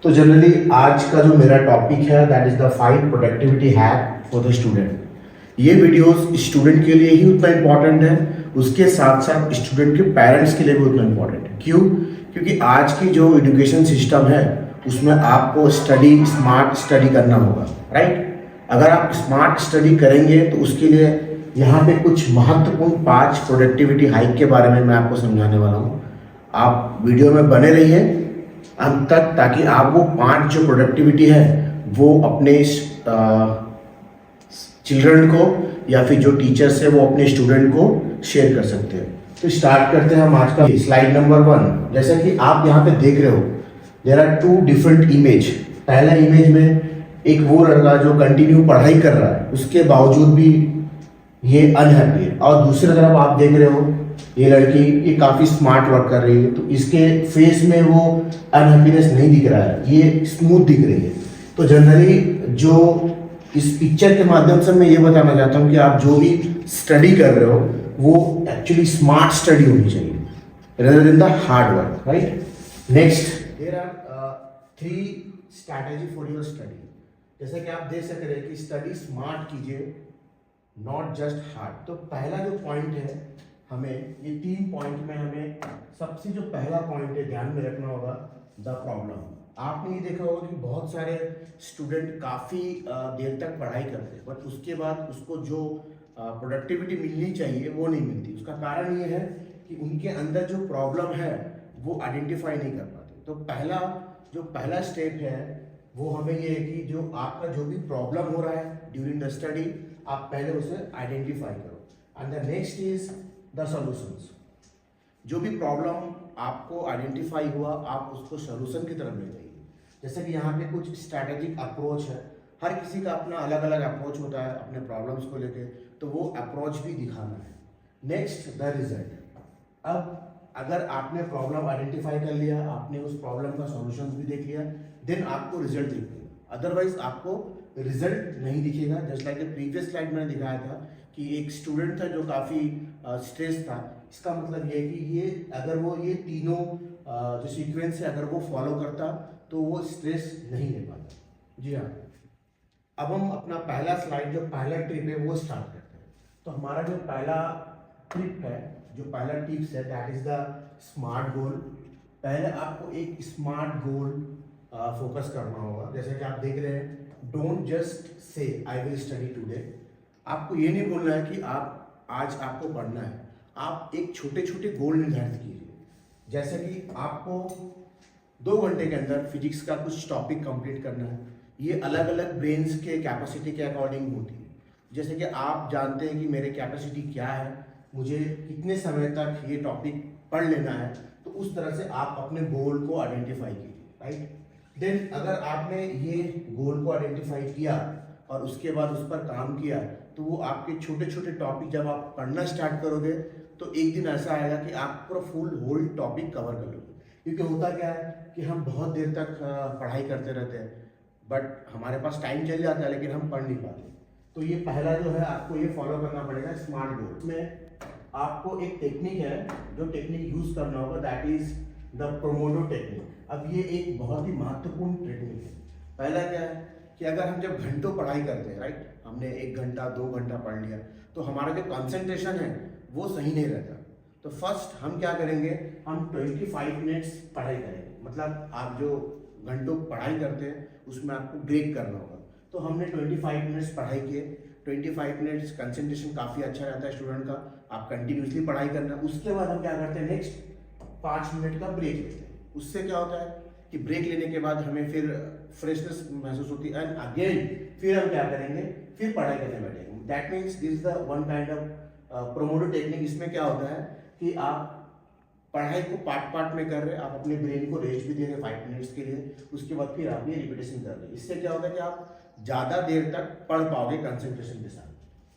तो जनरली आज का जो मेरा टॉपिक है that is the 5 productivity hack for the student. ये वीडियोस स्टूडेंट के लिए ही उतना इम्पोर्टेंट है, उसके साथ साथ स्टूडेंट के पेरेंट्स के लिए भी उतना इम्पोर्टेंट है। क्यों? क्योंकि आज की जो एजुकेशन सिस्टम है उसमें आपको स्मार्ट स्टडी करना होगा, राइट। अगर आप स्मार्ट स्टडी करेंगे तो उसके लिए यहाँ पे कुछ महत्वपूर्ण 5 प्रोडक्टिविटी हाइक के बारे में मैं आपको समझाने वाला हूँ। आप वीडियो में बने रहिए अंत तक, ताकि आप वो 5 जो प्रोडक्टिविटी है वो अपने चिल्ड्रन को या फिर जो टीचर्स है वो अपने स्टूडेंट को शेयर कर सकते हैं। तो स्टार्ट करते हैं हम आज का स्लाइड नंबर 1। जैसा कि आप यहाँ पे देख रहे हो, देयर आर 2 डिफरेंट इमेज। पहला इमेज में एक वो लड़का जो कंटिन्यू पढ़ाई कर रहा है, उसके बावजूद भी ये अनहैप्पी है, और दूसरी तरफ आप देख रहे हो ये लड़की ये काफ़ी स्मार्ट वर्क कर रही है, तो इसके फेस में वो अनहैप्पीनेस नहीं दिख रहा है, ये स्मूथ दिख रही है। तो जनरली जो इस पिक्चर के माध्यम से मैं ये बताना चाहता हूँ कि आप जो भी स्टडी कर रहे हो वो एक्चुअली स्मार्ट स्टडी होनी चाहिए rather than the hard work, right. Next, there are 3 strategy for your study. जैसे कि आप देख सक रहे हैं कि स्टडी स्मार्ट कीजिए, नॉट जस्ट हार्ड। तो पहला जो पॉइंट है, हमें ये 3 पॉइंट में हमें सबसे जो पहला पॉइंट है ध्यान में रखना होगा, द प्रॉब्लम। आपने ये देखा होगा कि बहुत सारे स्टूडेंट काफ़ी देर तक पढ़ाई करते हैं, बट उसके बाद उसको जो प्रोडक्टिविटी मिलनी चाहिए वो नहीं मिलती। उसका कारण ये है कि उनके अंदर जो प्रॉब्लम है वो आइडेंटिफाई नहीं कर पाते। तो पहला स्टेप है वो हमें ये है कि जो आपका जो भी प्रॉब्लम हो रहा है ड्यूरिंग द स्टडी, आप पहले उसे आइडेंटिफाई करो, and the next is the solutions. जो भी प्रॉब्लम आपको आइडेंटिफाई हुआ, आप उसको सॉल्यूशन की तरफ ले जाइए। जैसे कि यहाँ पे कुछ स्ट्रैटेजिक अप्रोच है, हर किसी का अपना अलग अलग अप्रोच होता है अपने प्रॉब्लम्स को लेके, तो वो अप्रोच भी दिखाना है। Next, the result. अब अगर आपने प्रॉब्लम आइडेंटिफाई कर लिया, आपने उस प्रॉब्लम का सॉल्यूशन भी देख लिया, देन आपको रिजल्ट दिखेगा, अदरवाइज आपको रिजल्ट नहीं दिखेगा। जस्ट लाइक प्रीवियस स्लाइड मैंने दिखाया था कि एक स्टूडेंट था जो काफ़ी स्ट्रेस था। इसका मतलब ये है कि ये अगर वो ये तीनों जो सीक्वेंस है अगर वो फॉलो करता तो वो स्ट्रेस नहीं ले पाता। जी हाँ, अब हम अपना पहला स्लाइड, जो पहला ट्रिप है वो स्टार्ट करते हैं। तो हमारा जो पहला ट्रिप है, जो पहला टिप्स है, दैट इज द स्मार्ट गोल। पहले आपको एक स्मार्ट गोल फोकस करना होगा। जैसे कि आप देख रहे हैं, don't just say I will study today. आपको ये नहीं बोलना है कि आज आपको पढ़ना है, आप एक छोटे छोटे गोल निर्धारित कीजिए। जैसे कि आपको 2 घंटे के अंदर फिजिक्स का कुछ टॉपिक कंप्लीट करना है। ये अलग अलग ब्रेन्स के कैपेसिटी के अकॉर्डिंग होती है। जैसे कि आप जानते हैं कि मेरे कैपेसिटी क्या है, मुझे कितने समय तक ये टॉपिक पढ़ लेना है, तो उस तरह से आप अपने गोल को आइडेंटिफाई कीजिए, राइट। देन अगर आपने ये गोल को आइडेंटिफाई किया और उसके बाद उस पर काम किया, तो वो आपके छोटे छोटे टॉपिक जब आप पढ़ना स्टार्ट करोगे तो एक दिन ऐसा आएगा कि आप पूरा फुल होल टॉपिक कवर कर लोगे। क्योंकि होता क्या है कि हम बहुत देर तक पढ़ाई करते रहते हैं, बट हमारे पास टाइम चल जाता है लेकिन हम पढ़ नहीं पाते। तो ये पहला जो है आपको ये फॉलो करना पड़ेगा, स्मार्ट गोल में। आपको एक टेक्निक है, जो टेक्निक यूज करना होगा, दैट इज द प्रोमोडो टेक्निक। अब ये एक बहुत ही महत्वपूर्ण टेक्निक है। पहला क्या है कि अगर हम जब घंटों पढ़ाई करते हैं, राइट, हमने 1 घंटा 2 घंटा पढ़ लिया, तो हमारा जो कंसंट्रेशन है वो सही नहीं रहता। तो फर्स्ट हम क्या करेंगे, हम 25 मिनट्स पढ़ाई करेंगे। मतलब आप जो घंटों पढ़ाई करते हैं उसमें आपको ब्रेक करना होगा। तो हमने 25 मिनट्स पढ़ाई किए, 25 मिनट्स कंसंट्रेशन काफ़ी अच्छा रहता है स्टूडेंट का, आप कंटिन्यूसली पढ़ाई करना। उसके बाद हम क्या करते हैं, नेक्स्ट 5 मिनट का ब्रेक लेते हैं। उससे क्या होता है कि ब्रेक लेने के बाद हमें फिर फ्रेशनेस महसूस होती है, एंड अगेन फिर हम क्या करेंगे, फिर पढ़ाई करने बैठेंगे। That means this is the one kind of pomodoro technique. इसमें क्या होता है कि आप पढ़ाई को पार्ट में कर रहे हैं, आप अपने ब्रेन को रेस्ट भी दे रहे हैं 5 मिनट्स के लिए, उसके बाद फिर आप ये रिपीटेशन कर रहे हैं। इससे क्या होता है कि आप ज़्यादा देर तक पढ़ पाओगे कंसंट्रेशन के साथ।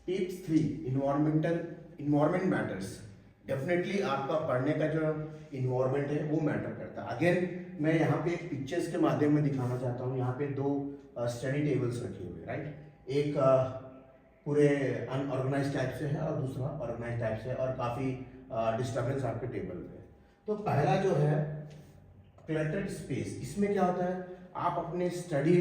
Tips 3, environment matters. डेफिनेटली आपका पढ़ने का जो इन्वायरमेंट है वो मैटर करता है। अगेन मैं यहाँ पे एक पिक्चर्स के माध्यम में दिखाना चाहता हूँ। यहाँ पे 2 स्टडी टेबल्स रखे हुए, राइट। एक पूरे अनऑर्गेनाइज टाइप से है और दूसरा ऑर्गेनाइज टाइप से, और काफ़ी डिस्टर्बेंस आपके टेबल पे। तो पहला जो है क्लटर्ड स्पेस, इसमें क्या होता है, आप अपने स्टडी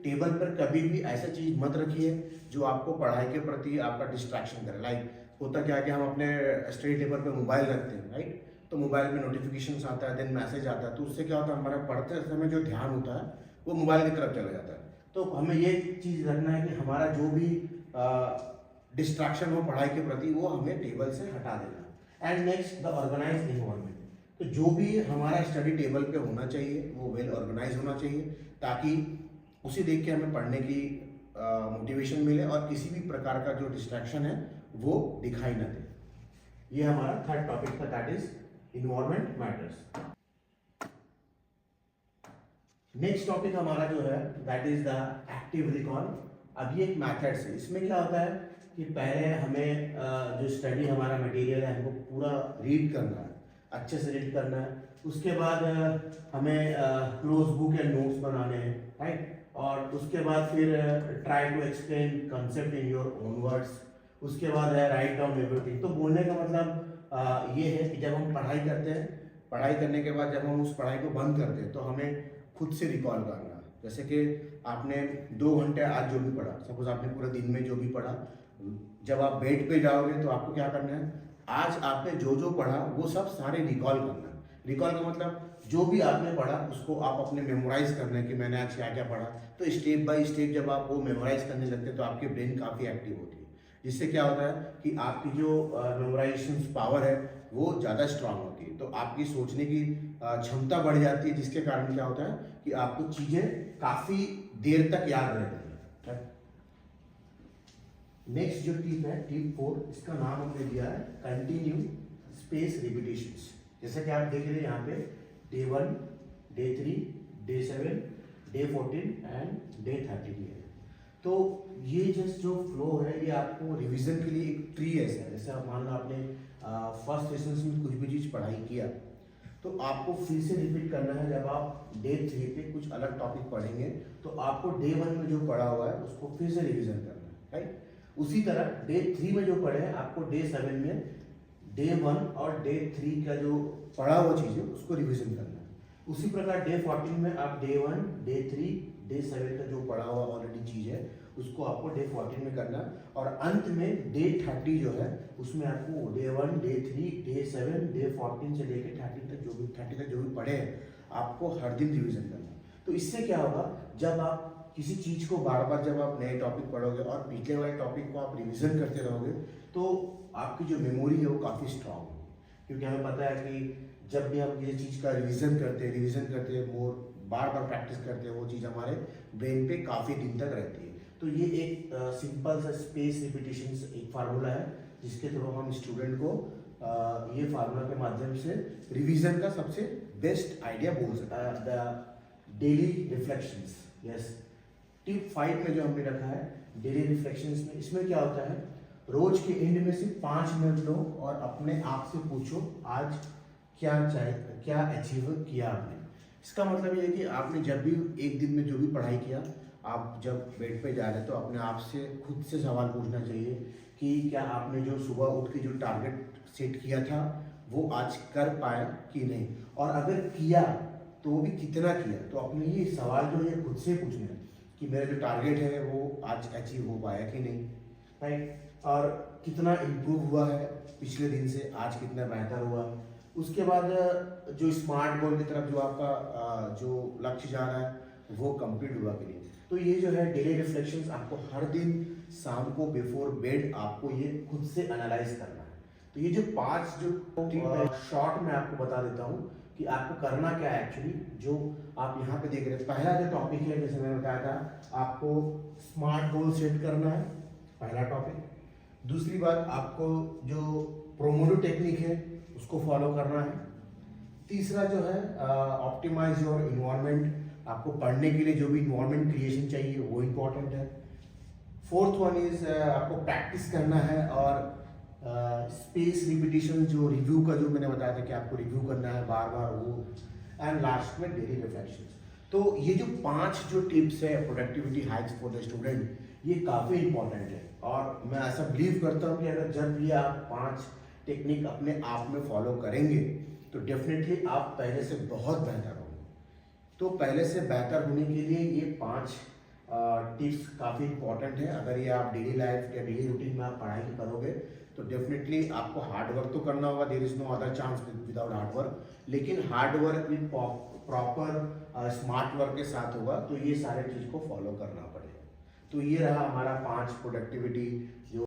टेबल पर कभी भी ऐसा चीज़ मत रखिए जो आपको पढ़ाई के प्रति आपका डिस्ट्रैक्शन करे। लाइक होता क्या है कि हम अपने स्टडी टेबल पे मोबाइल रखते हैं, राइट? तो मोबाइल में नोटिफिकेशंस आता है, देन मैसेज आता है, तो उससे क्या होता है हमारा पढ़ते समय जो ध्यान होता है वो मोबाइल की तरफ चला जाता है। तो हमें ये चीज़ रखना है कि हमारा जो भी डिस्ट्रैक्शन हो पढ़ाई के प्रति वो हमें टेबल से हटा देना। And next the organise environment. तो जो भी हमारा स्टडी टेबल पे होना चाहिए वो वेल ऑर्गेनाइज होना चाहिए, ताकि उसे देख के हमें पढ़ने की मोटिवेशन मिले और किसी भी प्रकार का जो डिस्ट्रैक्शन है वो दिखाई ना दे। ये हमारा थर्ड टॉपिक था, that is environment matters. Next topic हमारा जो है that is the active recall. अब ये एक मैथड है, इसमें क्या होता है कि पहले हमें जो स्टडी हमारा मटेरियल है हमको पूरा रीड करना है, अच्छे से रीड करना है। उसके बाद हमें क्लोज बुक या नोट्स बनाने हैं, राइट? और उसके बाद फिर try to explain concept in your own words. उसके बाद है राइट डाउन एवरीथिंग। तो बोलने का मतलब ये है कि जब हम पढ़ाई करते हैं, पढ़ाई करने के बाद जब हम उस पढ़ाई को बंद करते हैं तो हमें खुद से रिकॉल करना है। जैसे कि आपने 2 घंटे आज जो भी पढ़ा, सपोज आपने पूरे दिन में जो भी पढ़ा, जब आप बेड पे जाओगे तो आपको क्या करना है, आज आपने जो जो पढ़ा वो सब सारे रिकॉल करना है। रिकॉल का मतलब जो भी आपने पढ़ा उसको आप अपने मेमोराइज करना है कि मैंने आज क्या क्या पढ़ा। तो स्टेप बाय स्टेप जब आप वो मेमोराइज करने लगते हैं तो आपकी ब्रेन काफ़ी एक्टिव होती है, जिससे क्या होता है कि आपकी जो मेमोराइजेशन पावर है वो ज़्यादा स्ट्रांग होती है। तो आपकी सोचने की क्षमता बढ़ जाती है, जिसके कारण क्या होता है कि आपको चीज़ें काफ़ी देर तक याद रहती हैं। नेक्स्ट जो टिप है, टिप 4, इसका नाम हमने दिया है कंटिन्यू स्पेस रिपीटेशंस। जैसा कि आप देख रहे हैं यहाँ पे day 1, day 3, day 7, day 14 and day 30 है। तो ये जस्ट जो फ्लो है ये आपको रिवीजन के लिए एक ट्री ऐसा है। जैसे आप मान लो आपने फर्स्ट सेशन में कुछ भी चीज़ पढ़ाई किया तो आपको फिर से रिपीट करना है। जब आप डे 3 पे कुछ अलग टॉपिक पढ़ेंगे तो आपको डे 1 में जो पढ़ा हुआ है उसको फिर से रिवीजन करना है, राइट? उसी तरह डे 3 में जो पढ़े हैं आपको डे 7 में डे 1 और डे 3 का जो पढ़ा हुआ चीज़ है उसको रिवीजन करना है। उसी प्रकार डे 14 में आप डे 1, डे 3, डे 7 का जो पढ़ा हुआ ऑलरेडी चीज़ है उसको आपको डे 14 में करना है। और अंत में डे 30 जो है उसमें आपको डे 1, डे 3, डे 7, डे 14 से लेकर 30 तक जो भी पढ़े हैं आपको हर दिन रिवीजन करना है। तो इससे क्या होगा, जब आप किसी चीज़ को बार बार जब आप नए टॉपिक पढ़ोगे और पिछले वाले टॉपिक को आप रिवीजन करते रहोगे तो आपकी जो मेमोरी है वो काफ़ी स्ट्रांग होगी। क्योंकि हमें पता है कि जब भी हम किसी चीज़ का रिवीजन करते हैं मोर बार बार प्रैक्टिस करते हैं, वो चीज़ हमारे ब्रेन पे काफ़ी दिन तक रहती है। तो ये एक सिंपल सा स्पेस रिपीटेशन एक फार्मूला है जिसके थ्रू हम स्टूडेंट को ये फार्मूला के माध्यम से रिवीजन का सबसे बेस्ट आइडिया बोल सकते हैं। The daily reflections, yes, tip 5 में जो हमने रखा है डेली रिफ्लेक्शंस में, इसमें क्या होता है, रोज के एंड में सिर्फ 5 मिनट लो और अपने आप से पूछो आज क्या अचीव किया आपने। इसका मतलब ये है कि आपने जब भी एक दिन में जो भी पढ़ाई किया, आप जब बेड पे जा रहे हैं तो अपने आप से खुद से सवाल पूछना चाहिए कि क्या आपने जो सुबह उठ के जो टारगेट सेट किया था वो आज कर पाया कि नहीं, और अगर किया तो वो भी कितना किया। तो अपने ये सवाल जो है खुद से पूछना है कि मेरा जो टारगेट है वो आज अचीव हो पाया कि नहीं, राइट? और कितना इम्प्रूव हुआ है पिछले दिन से, आज कितना बेहतर हुआ। उसके बाद जो स्मार्ट गोल की तरफ जो आपका जो लक्ष्य जा रहा है वो कंप्लीट हुआ कि नहीं। तो ये जो है डेली रिफ्लेक्शंस आपको हर दिन शाम को बिफोर बेड आपको ये खुद से एनालाइज करना है। तो ये जो 5 जो शॉर्ट में आपको बता देता हूँ कि आपको करना क्या है एक्चुअली। जो आप यहाँ पे देख रहे हैं, पहला जो टॉपिक है जैसे मैंने बताया था, आपको स्मार्ट गोल सेट करना है, पहला टॉपिक। दूसरी बात, आपको जो प्रोमोडो टेक्निक है उसको फॉलो करना है। तीसरा जो है ऑप्टिमाइज योर इन्वायरमेंट, आपको पढ़ने के लिए जो भी इन्वायरमेंट क्रिएशन चाहिए वो इम्पोर्टेंट है। फोर्थ वन इज आपको प्रैक्टिस करना है और स्पेस रिपीटिशन जो रिव्यू का जो मैंने बताया था कि आपको रिव्यू करना है बार बार वो। एंड लास्ट में डेली रिफ्लेक्शंस। तो ये जो 5 जो टिप्स है productivity hacks for the student, ये काफ़ी इंपॉर्टेंट है। और मैं ऐसा बिलीव करता हूँ कि अगर जब भी आप 5 टेक्निक अपने आप में फॉलो करेंगे तो डेफिनेटली आप पहले से बहुत बेहतर होंगे। तो पहले से बेहतर होने के लिए ये 5 टिप्स काफ़ी इंपॉर्टेंट है। अगर ये आप डेली लाइफ या डेली रूटीन में आप पढ़ाई करोगे तो डेफिनेटली आपको हार्ड वर्क तो करना होगा, there is no other chance without hard work, लेकिन hard work with proper smart work के साथ होगा, तो ये सारे चीज़ को फॉलो करना पड़ेगा। तो ये रहा हमारा 5 प्रोडक्टिविटी जो